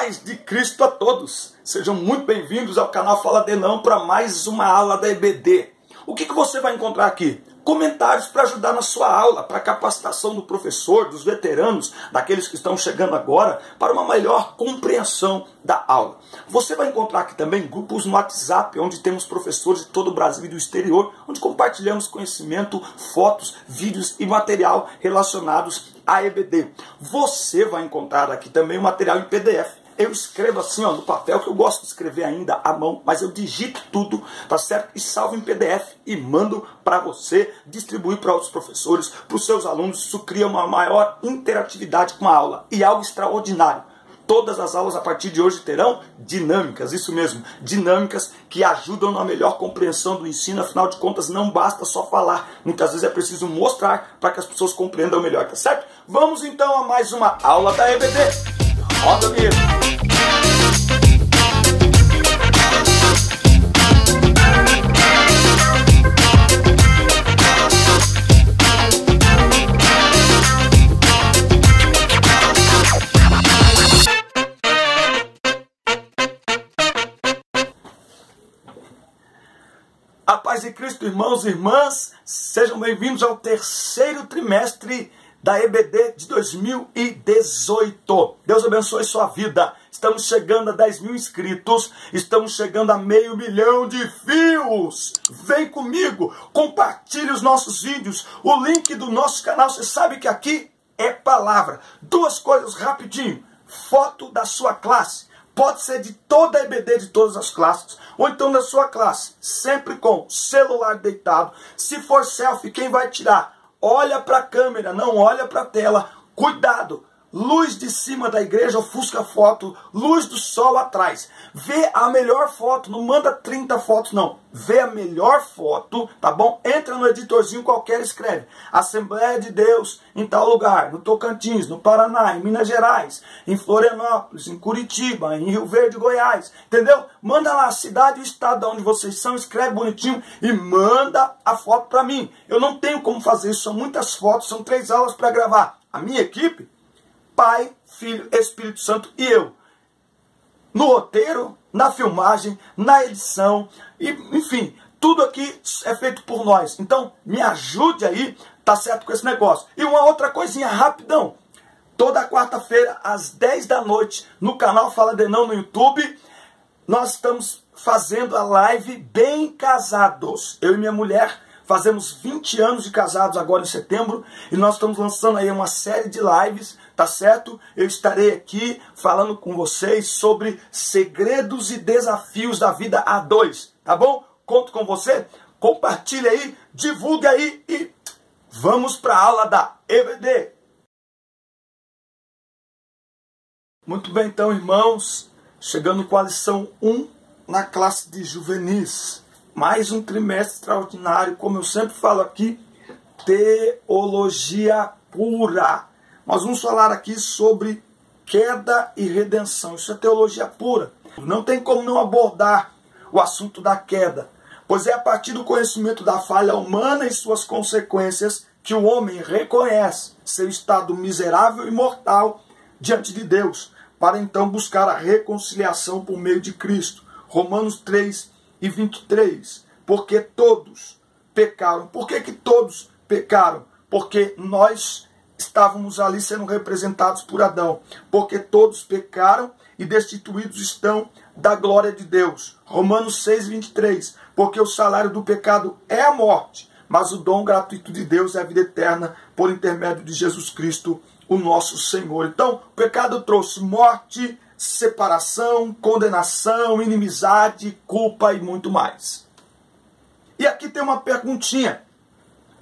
paz de Cristo a todos. Sejam muito bem-vindos ao canal Fala de Não para mais uma aula da EBD. O que você vai encontrar aqui? Comentários para ajudar na sua aula, para a capacitação do professor, dos veteranos, daqueles que estão chegando agora, para uma melhor compreensão da aula. Você vai encontrar aqui também grupos no WhatsApp, onde temos professores de todo o Brasil e do exterior, onde compartilhamos conhecimento, fotos, vídeos e material relacionados à EBD. Você vai encontrar aqui também o material em PDF. Eu escrevo assim, ó, no papel, que eu gosto de escrever ainda à mão, mas eu digito tudo, tá certo? E salvo em PDF e mando para você distribuir para outros professores, para os seus alunos. Isso cria uma maior interatividade com a aula e algo extraordinário. Todas as aulas a partir de hoje terão dinâmicas, isso mesmo, dinâmicas que ajudam na melhor compreensão do ensino. Afinal de contas, não basta só falar, muitas vezes é preciso mostrar para que as pessoas compreendam melhor, tá certo? Vamos então a mais uma aula da EBD. Roda mesmo. A paz de Cristo, irmãos e irmãs, sejam bem-vindos ao terceiro trimestre da EBD de 2018. Deus abençoe sua vida. Estamos chegando a 10 mil inscritos, estamos chegando a 500 mil de views. Vem comigo, compartilhe os nossos vídeos, o link do nosso canal. Você sabe que aqui é palavra. Duas coisas rapidinho: foto da sua classe. Pode ser de toda a EBD, de todas as classes, ou então da sua classe, sempre com celular deitado. Se for selfie, quem vai tirar? Olha para a câmera, não olha para a tela. Cuidado! Luz de cima da igreja ofusca a foto, luz do sol atrás. Vê a melhor foto, não manda 30 fotos não. Vê a melhor foto, tá bom? Entra no editorzinho qualquer, escreve Assembleia de Deus em tal lugar, no Tocantins, no Paraná, em Minas Gerais, em Florianópolis, em Curitiba, em Rio Verde, Goiás, entendeu? Manda lá a cidade e o estado onde vocês são, escreve bonitinho e manda a foto para mim. Eu não tenho como fazer isso, são muitas fotos, são 3 aulas para gravar. A minha equipe, Pai, Filho, Espírito Santo e eu. No roteiro, na filmagem, na edição, e, enfim, tudo aqui é feito por nós. Então, me ajude aí, tá certo, com esse negócio. E uma outra coisinha, rapidão. Toda quarta-feira, às 10 da noite, no canal Fala de Não no YouTube, nós estamos fazendo a live Bem Casados. Eu e minha mulher fazemos 20 anos de casados agora em setembro e nós estamos lançando aí uma série de lives, tá certo? Eu estarei aqui falando com vocês sobre segredos e desafios da vida a dois, tá bom? Conto com você, compartilhe aí, divulgue aí e vamos para a aula da EBD. Muito bem então, irmãos, chegando com a lição 1 na classe de juvenis. Mais um trimestre extraordinário, como eu sempre falo aqui, teologia pura. Nós vamos falar aqui sobre queda e redenção. Isso é teologia pura. Não tem como não abordar o assunto da queda, pois é a partir do conhecimento da falha humana e suas consequências que o homem reconhece seu estado miserável e mortal diante de Deus, para então buscar a reconciliação por meio de Cristo. Romanos 3:23, porque todos pecaram. Por que todos pecaram? Porque nós estávamos ali sendo representados por Adão. Porque todos pecaram e destituídos estão da glória de Deus. Romanos 6:23, porque o salário do pecado é a morte, mas o dom gratuito de Deus é a vida eterna por intermédio de Jesus Cristo, o nosso Senhor. Então, o pecado trouxe morte, separação, condenação, inimizade, culpa e muito mais. E aqui tem uma perguntinha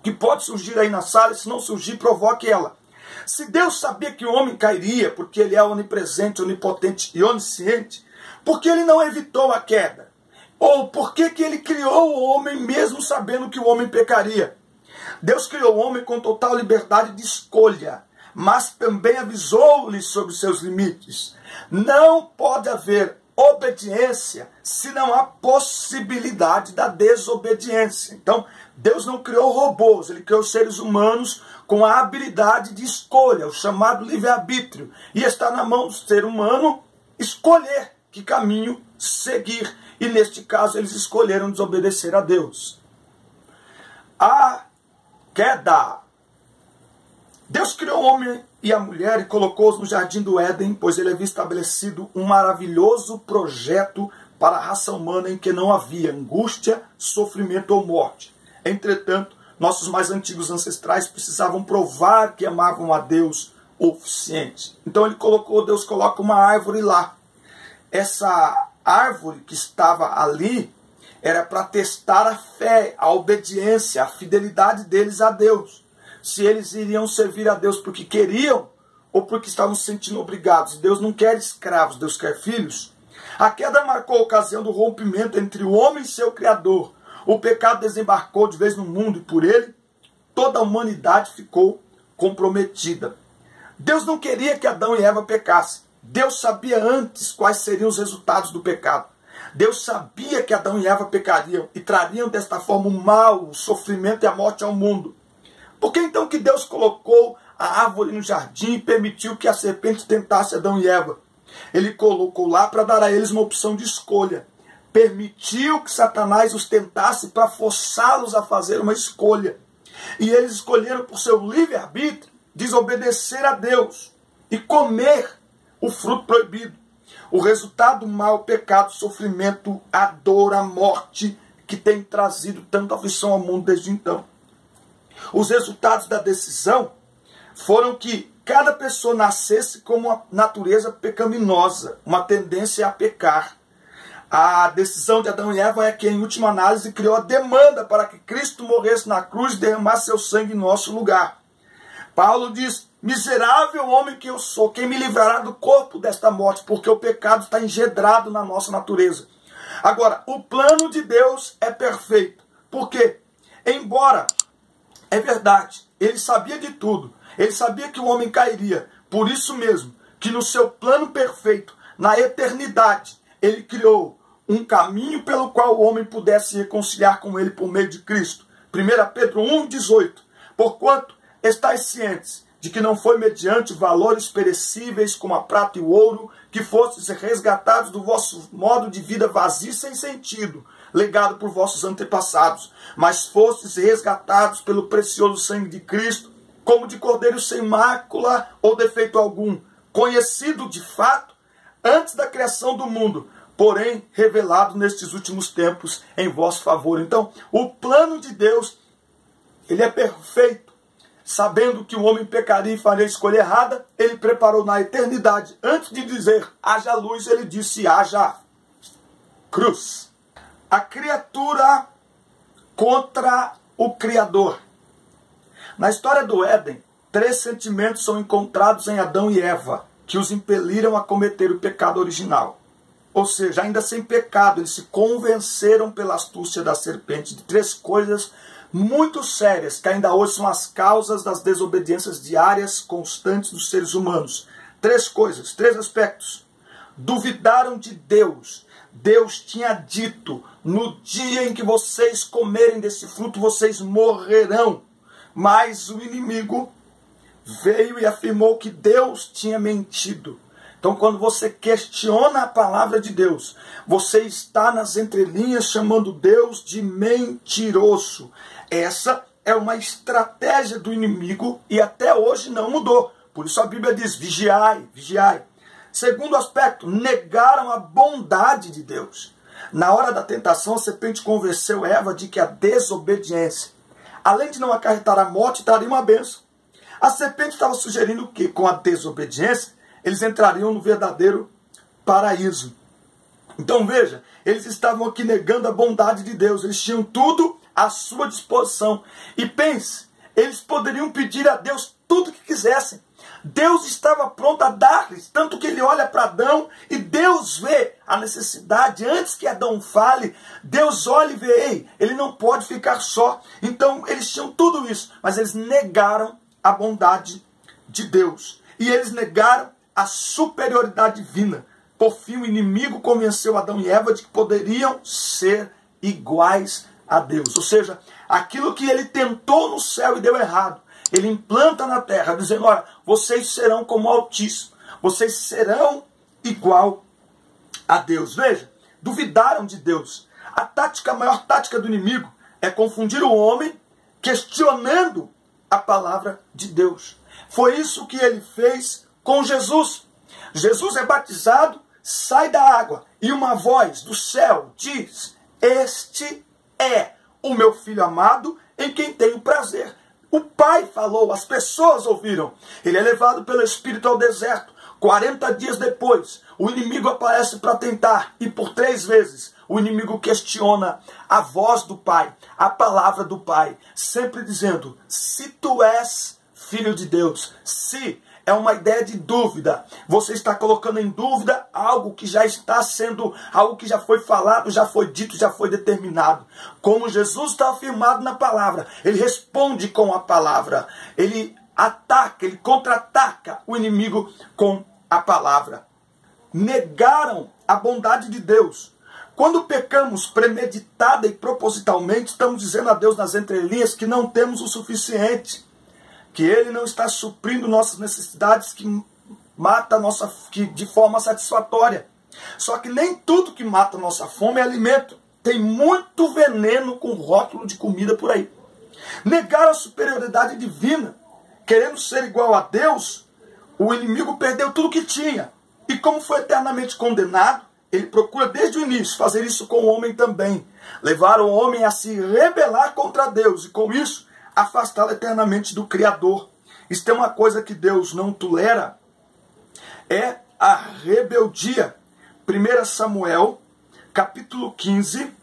que pode surgir aí na sala, e se não surgir, provoque ela. Se Deus sabia que o homem cairia, porque ele é onipresente, onipotente e onisciente, por que ele não evitou a queda? Ou por que ele criou o homem mesmo sabendo que o homem pecaria? Deus criou o homem com total liberdade de escolha, mas também avisou-lhe sobre seus limites. Não pode haver obediência se não há possibilidade da desobediência. Então, Deus não criou robôs, ele criou seres humanos com a habilidade de escolha, o chamado livre-arbítrio. E está na mão do ser humano escolher que caminho seguir. E neste caso eles escolheram desobedecer a Deus. A queda. Deus criou o homem e a mulher e colocou-os no jardim do Éden, pois ele havia estabelecido um maravilhoso projeto para a raça humana em que não havia angústia, sofrimento ou morte. Entretanto, nossos mais antigos ancestrais precisavam provar que amavam a Deus o suficiente. Então Deus coloca uma árvore lá. Essa árvore que estava ali era para testar a fé, a obediência, a fidelidade deles a Deus. Se eles iriam servir a Deus porque queriam ou porque estavam se sentindo obrigados. Deus não quer escravos, Deus quer filhos. A queda marcou a ocasião do rompimento entre o homem e seu Criador. O pecado desembarcou de vez no mundo e por ele toda a humanidade ficou comprometida. Deus não queria que Adão e Eva pecassem. Deus sabia antes quais seriam os resultados do pecado. Deus sabia que Adão e Eva pecariam e trariam desta forma o mal, o sofrimento e a morte ao mundo. Por que então que Deus colocou a árvore no jardim e permitiu que a serpente tentasse Adão e Eva? Ele colocou lá para dar a eles uma opção de escolha. Permitiu que Satanás os tentasse para forçá-los a fazer uma escolha. E eles escolheram por seu livre-arbítrio desobedecer a Deus e comer o fruto proibido. O resultado mal, o pecado, o sofrimento, a dor, a morte que tem trazido tanta aflição ao mundo desde então. Os resultados da decisão foram que cada pessoa nascesse com uma natureza pecaminosa, uma tendência a pecar. A decisão de Adão e Eva é que, em última análise, criou a demanda para que Cristo morresse na cruz e derramasse seu sangue em nosso lugar. Paulo diz: miserável homem que eu sou, quem me livrará do corpo desta morte? Porque o pecado está engendrado na nossa natureza. Agora, o plano de Deus é perfeito. Por quê? Embora, é verdade, ele sabia de tudo. Ele sabia que o homem cairia. Por isso mesmo, que no seu plano perfeito, na eternidade, ele criou um caminho pelo qual o homem pudesse se reconciliar com ele por meio de Cristo. 1 Pedro 1,18. Porquanto estais cientes de que não foi mediante valores perecíveis como a prata e o ouro que fostes resgatados do vosso modo de vida vazio e sem sentido, legado por vossos antepassados, mas fostes resgatados pelo precioso sangue de Cristo, como de cordeiro sem mácula ou defeito algum, conhecido de fato antes da criação do mundo, porém revelado nestes últimos tempos em vosso favor. Então, o plano de Deus, ele é perfeito. Sabendo que o homem pecaria e faria a escolha errada, ele preparou na eternidade. Antes de dizer haja luz, ele disse haja cruz. A criatura contra o Criador. Na história do Éden, 3 sentimentos são encontrados em Adão e Eva, que os impeliram a cometer o pecado original. Ou seja, ainda sem pecado, eles se convenceram pela astúcia da serpente de 3 coisas muito sérias, que ainda hoje são as causas das desobediências diárias constantes dos seres humanos. 3 coisas, 3 aspectos. Duvidaram de Deus. Deus tinha dito: no dia em que vocês comerem desse fruto, vocês morrerão. Mas o inimigo veio e afirmou que Deus tinha mentido. Então, quando você questiona a palavra de Deus, você está nas entrelinhas chamando Deus de mentiroso. Essa é uma estratégia do inimigo e até hoje não mudou. Por isso a Bíblia diz: vigiai, vigiai. Segundo aspecto, negaram a bondade de Deus. Na hora da tentação, a serpente convenceu Eva de que a desobediência, além de não acarretar a morte, traria uma bênção. A serpente estava sugerindo que, com a desobediência, eles entrariam no verdadeiro paraíso. Então veja, eles estavam aqui negando a bondade de Deus. Eles tinham tudo à sua disposição. E pense, eles poderiam pedir a Deus tudo o que quisessem. Deus estava pronto a dar-lhes, tanto que ele olha para Adão e Deus vê a necessidade. Antes que Adão fale, Deus olha e vê: ei, ele não pode ficar só. Então eles tinham tudo isso, mas eles negaram a bondade de Deus. E eles negaram a superioridade divina. Por fim, o inimigo convenceu Adão e Eva de que poderiam ser iguais a Deus. Ou seja, aquilo que ele tentou no céu e deu errado, ele implanta na terra, dizendo: olha, vocês serão como o Altíssimo, vocês serão igual a Deus. Veja, duvidaram de Deus. A maior tática do inimigo é confundir o homem questionando a palavra de Deus. Foi isso que ele fez com Jesus. Jesus é batizado, sai da água e uma voz do céu diz: este é o meu filho amado em quem tenho prazer. O Pai falou, as pessoas ouviram. Ele é levado pelo Espírito ao deserto. 40 dias depois, o inimigo aparece para tentar, e por 3 vezes o inimigo questiona a voz do Pai, a palavra do Pai, sempre dizendo: se tu és filho de Deus. Se é uma ideia de dúvida, você está colocando em dúvida algo que já está sendo, algo que já foi falado, já foi dito, já foi determinado. Como Jesus está afirmado na palavra, ele responde com a palavra, ele ataca, ele contra-ataca o inimigo com a palavra. Negaram a bondade de Deus. Quando pecamos premeditada e propositalmente, estamos dizendo a Deus nas entrelinhas que não temos o suficiente, que Ele não está suprindo nossas necessidades, que mata de forma satisfatória. Só que nem tudo que mata a nossa fome é alimento. Tem muito veneno com rótulo de comida por aí. Negaram a superioridade divina. Querendo ser igual a Deus, o inimigo perdeu tudo que tinha. E como foi eternamente condenado, ele procura desde o início fazer isso com o homem também. Levar o homem a se rebelar contra Deus e com isso afastá-lo eternamente do Criador. Isso é uma coisa que Deus não tolera, é a rebeldia. 1 Samuel, capítulo 15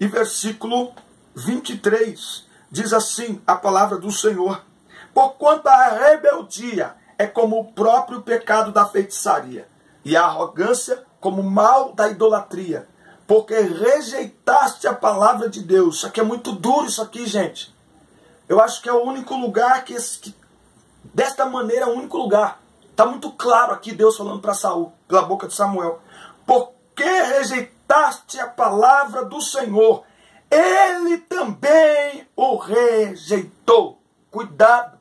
e versículo 23, diz assim a palavra do Senhor: porquanto a rebeldia é como o próprio pecado da feitiçaria, e a arrogância como o mal da idolatria, porque rejeitaste a palavra de Deus. Isso aqui é muito duro, isso aqui, gente. Eu acho que é o único lugar que desta maneira é o único lugar. Está muito claro aqui Deus falando para Saul, pela boca de Samuel. Porque rejeitaste a palavra do Senhor, ele também o rejeitou. Cuidado.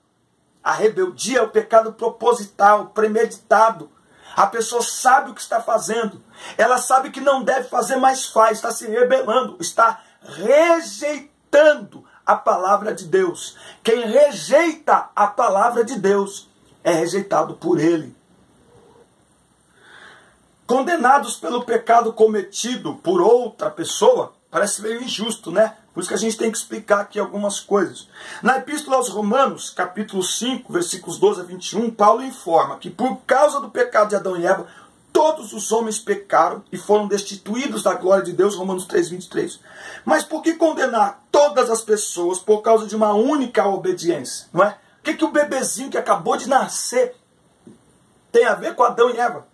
A rebeldia é o pecado proposital, premeditado. A pessoa sabe o que está fazendo. Ela sabe que não deve fazer, mas faz. Está se rebelando. Está rejeitando a palavra de Deus. Quem rejeita a palavra de Deus é rejeitado por ele. Condenados pelo pecado cometido por outra pessoa, parece meio injusto, né? Por isso que a gente tem que explicar aqui algumas coisas. Na Epístola aos Romanos, capítulo 5, versículos 12 a 21, Paulo informa que por causa do pecado de Adão e Eva, todos os homens pecaram e foram destituídos da glória de Deus, Romanos 3, 23. Mas por que condenar todas as pessoas por causa de uma única obediência? Não é? O que o bebezinho que acabou de nascer tem a ver com Adão e Eva?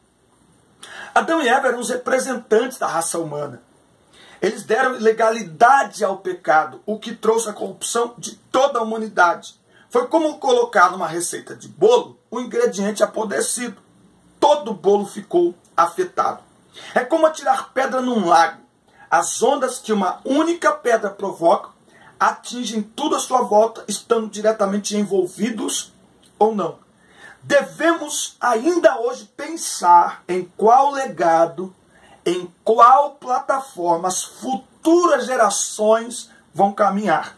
Adão e Eva eram os representantes da raça humana. Eles deram legalidade ao pecado, o que trouxe a corrupção de toda a humanidade. Foi como colocar numa receita de bolo um ingrediente apodrecido. Todo o bolo ficou afetado. É como atirar pedra num lago. As ondas que uma única pedra provoca atingem tudo à sua volta, estando diretamente envolvidos ou não. Devemos ainda hoje pensar em qual legado, em qual plataforma as futuras gerações vão caminhar.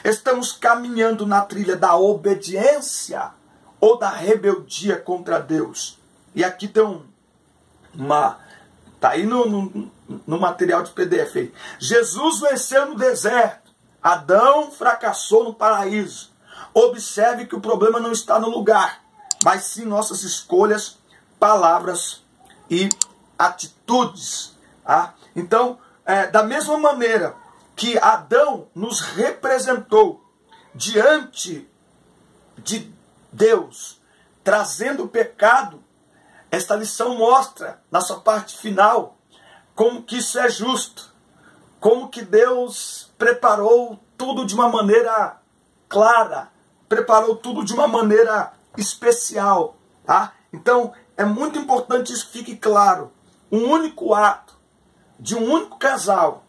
Estamos caminhando na trilha da obediência ou da rebeldia contra Deus? E aqui tem tá aí no material de PDF aí. Jesus venceu no deserto. Adão fracassou no paraíso. Observe que o problema não está no lugar, mas sim nossas escolhas, palavras e atitudes. Tá? Então, da mesma maneira que Adão nos representou diante de Deus, trazendo o pecado, esta lição mostra, na sua parte final, como que isso é justo, como que Deus preparou tudo de uma maneira clara, preparou tudo de uma maneira especial. Tá? Então, é muito importante isso que fique claro. Um único ato de um único casal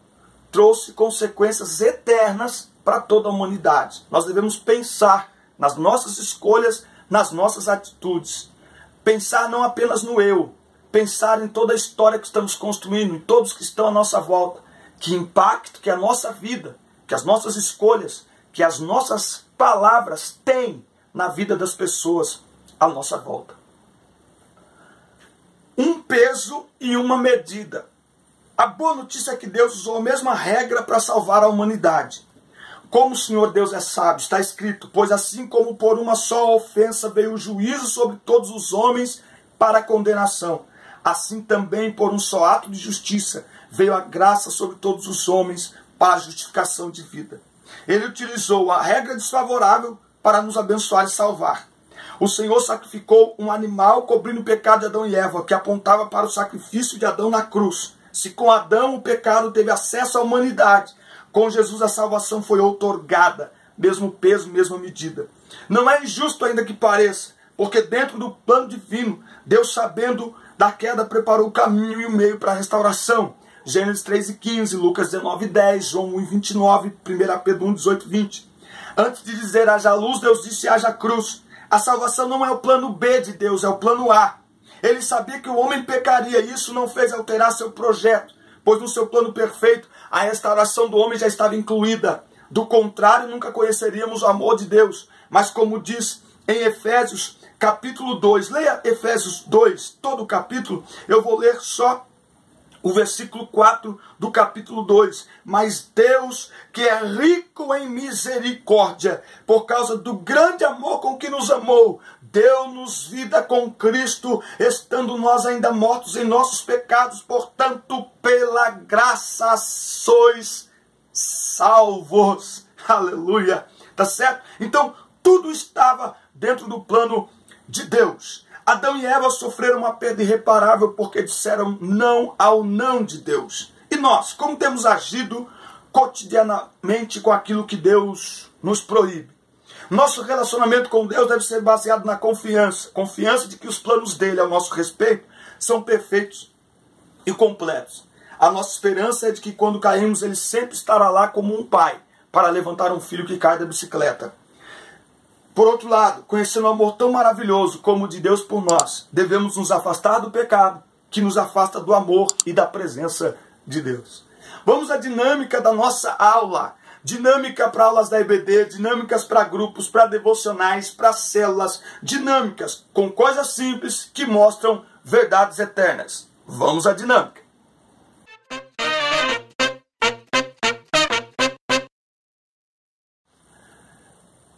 trouxe consequências eternas para toda a humanidade. Nós devemos pensar nas nossas escolhas, nas nossas atitudes. Pensar não apenas no eu, pensar em toda a história que estamos construindo, em todos que estão à nossa volta. Que impacto que a nossa vida, que as nossas escolhas, que as nossas palavras têm na vida das pessoas à nossa volta. Um peso e uma medida. A boa notícia é que Deus usou a mesma regra para salvar a humanidade. Como o Senhor Deus é sábio, está escrito: pois assim como por uma só ofensa veio o juízo sobre todos os homens para a condenação, assim também por um só ato de justiça veio a graça sobre todos os homens para a justificação de vida. Ele utilizou a regra desfavorável para nos abençoar e salvar. O Senhor sacrificou um animal cobrindo o pecado de Adão e Eva, que apontava para o sacrifício de Adão na cruz. Se com Adão o pecado teve acesso à humanidade, com Jesus a salvação foi outorgada, mesmo peso, mesma medida. Não é injusto ainda que pareça, porque dentro do plano divino, Deus, sabendo da queda, preparou o caminho e o meio para a restauração. Gênesis 3:15, Lucas 19:10, João 1:29, 1 Pedro 1:18-20. Antes de dizer haja luz, Deus disse haja cruz. A salvação não é o plano B de Deus, é o plano A. Ele sabia que o homem pecaria e isso não fez alterar seu projeto, pois no seu plano perfeito a restauração do homem já estava incluída. Do contrário, nunca conheceríamos o amor de Deus. Mas como diz em Efésios capítulo 2, leia Efésios 2, todo o capítulo, eu vou ler só o versículo 4 do capítulo 2. Mas Deus, que é rico em misericórdia, por causa do grande amor com que nos amou, deu-nos vida com Cristo, estando nós ainda mortos em nossos pecados. Portanto, pela graça sois salvos. Aleluia. Tá certo? Então, tudo estava dentro do plano de Deus. Adão e Eva sofreram uma perda irreparável porque disseram não ao não de Deus. E nós, como temos agido cotidianamente com aquilo que Deus nos proíbe? Nosso relacionamento com Deus deve ser baseado na confiança. Confiança de que os planos dele ao nosso respeito são perfeitos e completos. A nossa esperança é de que quando caímos, ele sempre estará lá como um pai para levantar um filho que cai da bicicleta. Por outro lado, conhecendo um amor tão maravilhoso como o de Deus por nós, devemos nos afastar do pecado, que nos afasta do amor e da presença de Deus. Vamos à dinâmica da nossa aula. Dinâmica para aulas da EBD, dinâmicas para grupos, para devocionais, para células. Dinâmicas com coisas simples que mostram verdades eternas. Vamos à dinâmica.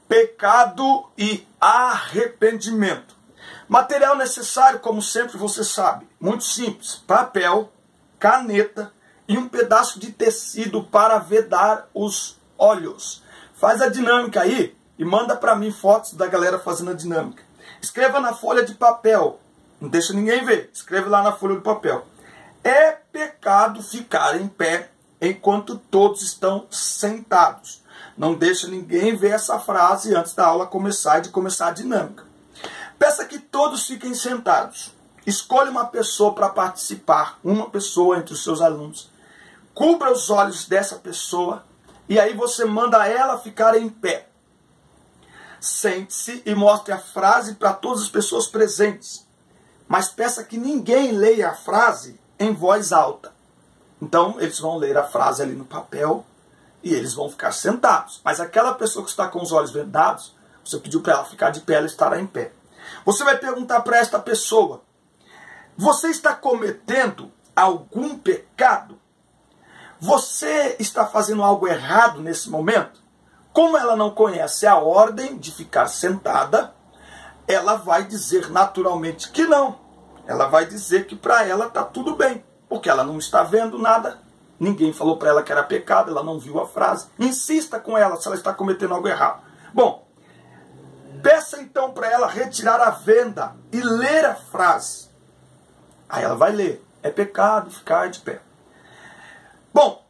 Pecado e arrependimento. Material necessário, como sempre você sabe, muito simples: papel, caneta e um pedaço de tecido para vedar os olhos. Faz a dinâmica aí e manda para mim fotos da galera fazendo a dinâmica. Escreva na folha de papel, não deixa ninguém ver, escreve lá na folha de papel: é pecado ficar em pé enquanto todos estão sentados. Não deixa ninguém ver essa frase antes da aula começar e de começar a dinâmica. Peça que todos fiquem sentados. Escolha uma pessoa para participar, uma pessoa entre os seus alunos. Cubra os olhos dessa pessoa e aí você manda ela ficar em pé. Sente-se e mostre a frase para todas as pessoas presentes. Mas peça que ninguém leia a frase em voz alta. Então eles vão ler a frase ali no papel e eles vão ficar sentados. Mas aquela pessoa que está com os olhos vendados, você pediu para ela ficar de pé, ela estará em pé. Você vai perguntar para esta pessoa: você está cometendo algum pecado? Você está fazendo algo errado nesse momento? Como ela não conhece a ordem de ficar sentada, ela vai dizer naturalmente que não. Ela vai dizer que para ela está tudo bem, porque ela não está vendo nada. Ninguém falou para ela que era pecado, ela não viu a frase. Insista com ela se ela está cometendo algo errado. Bom, peça então para ela retirar a venda e ler a frase. Aí ela vai ler: é pecado ficar de pé. Bom,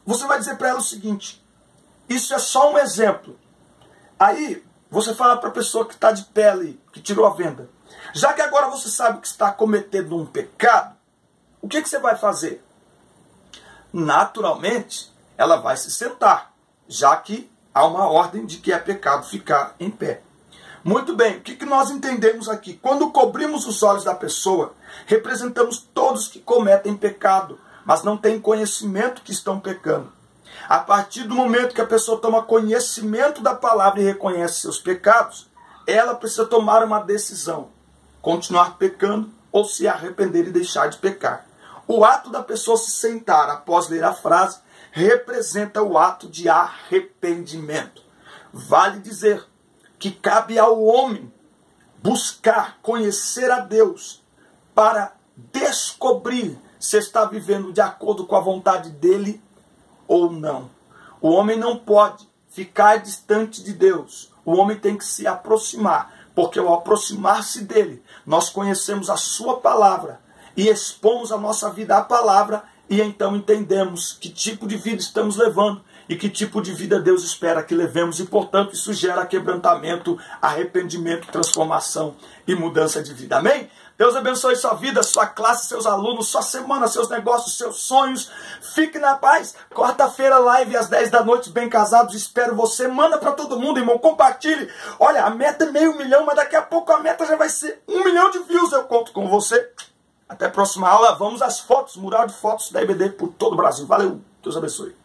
você vai dizer para ela o seguinte: isso é só um exemplo. Aí você fala para a pessoa que está de pé ali, que tirou a venda: já que agora você sabe que está cometendo um pecado, o que você vai fazer? Naturalmente, ela vai se sentar, já que há uma ordem de que é pecado ficar em pé. Muito bem, o que nós entendemos aqui? Quando cobrimos os olhos da pessoa, representamos todos que cometem pecado, mas não têm conhecimento que estão pecando. A partir do momento que a pessoa toma conhecimento da palavra e reconhece seus pecados, ela precisa tomar uma decisão: continuar pecando ou se arrepender e deixar de pecar. O ato da pessoa se sentar após ler a frase representa o ato de arrependimento. Vale dizer que cabe ao homem buscar conhecer a Deus para descobrir se está vivendo de acordo com a vontade dele ou não. O homem não pode ficar distante de Deus. O homem tem que se aproximar, porque ao aproximar-se dele, nós conhecemos a sua palavra e expomos a nossa vida à palavra, e então entendemos que tipo de vida estamos levando e que tipo de vida Deus espera que levemos, e portanto isso gera quebrantamento, arrependimento, transformação e mudança de vida. Amém? Deus abençoe sua vida, sua classe, seus alunos, sua semana, seus negócios, seus sonhos. Fique na paz. Quarta-feira, live às 10 da noite, Bem Casados. Espero você. Manda para todo mundo, irmão. Compartilhe. Olha, a meta é 500 mil, mas daqui a pouco a meta já vai ser 1 milhão de views. Eu conto com você. Até a próxima aula. Vamos às fotos, mural de fotos da EBD por todo o Brasil. Valeu. Deus abençoe.